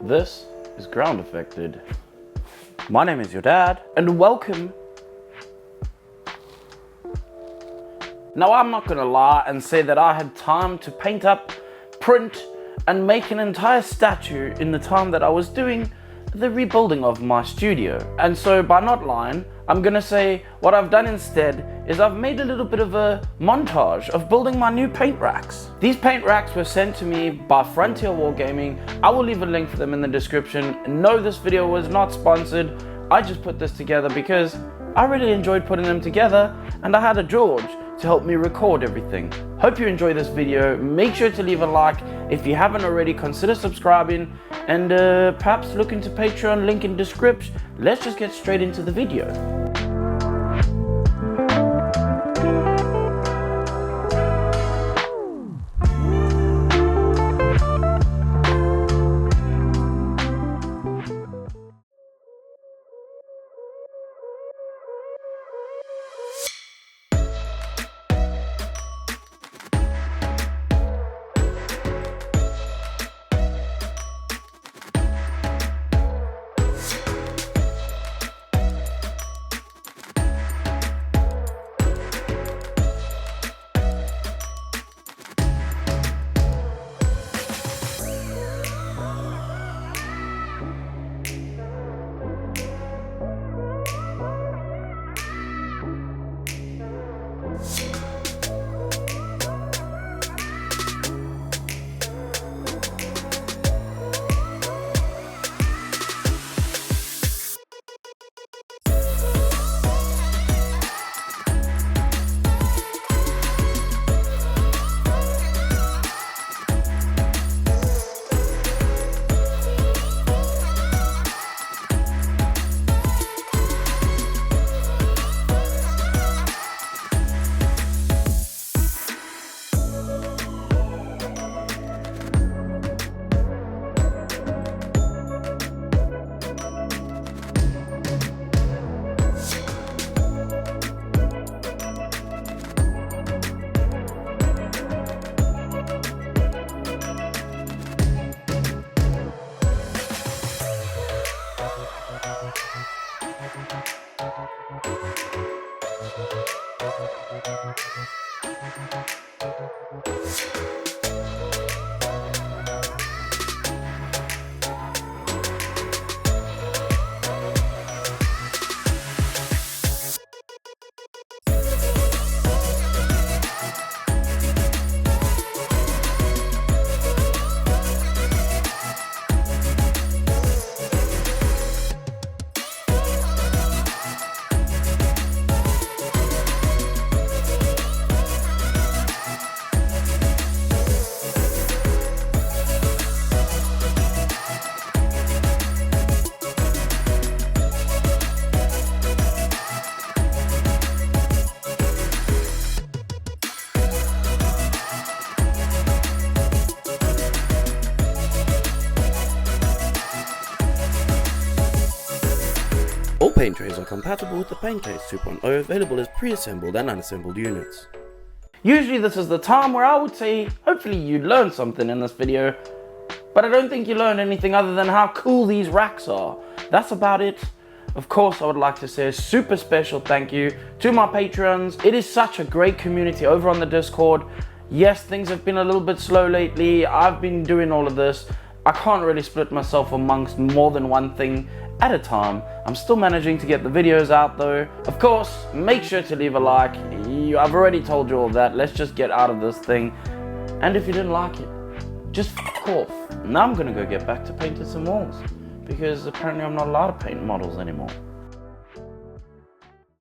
This is Groundeffected. My name is your dad, and welcome. Now, I'm not gonna lie and say that I had time to paint up, print, and make an entire statue in the time that I was doing the rebuilding of my studio. And so by not lying, I'm gonna say what I've done instead is I've made a little bit of a montage of building my new paint racks. These paint racks were sent to me by Frontier Wargaming. I will leave a link for them in the description. No, this video was not sponsored. I just put this together because I really enjoyed putting them together, and I had a George to help me record everything. Hope you enjoy this video. Make sure to leave a like. If you haven't already, consider subscribing, and perhaps look into Patreon, link in description. Let's just get straight into the video. All paint trays are compatible with the Paint Case 2.0, available as pre-assembled and unassembled units. Usually this is the time where I would say, hopefully you learned something in this video, but I don't think you learned anything other than how cool these racks are. That's about it. Of course, I would like to say a super special thank you to my patrons. It is such a great community over on the Discord. Yes, things have been a little bit slow lately. I've been doing all of this. I can't really split myself amongst more than one thing at a time. I'm still managing to get the videos out though. Of course, make sure to leave a like. I've already told you all that. Let's just get out of this thing. And if you didn't like it, just fuck off. Now I'm gonna go get back to painting some walls, because apparently I'm not allowed to paint models anymore.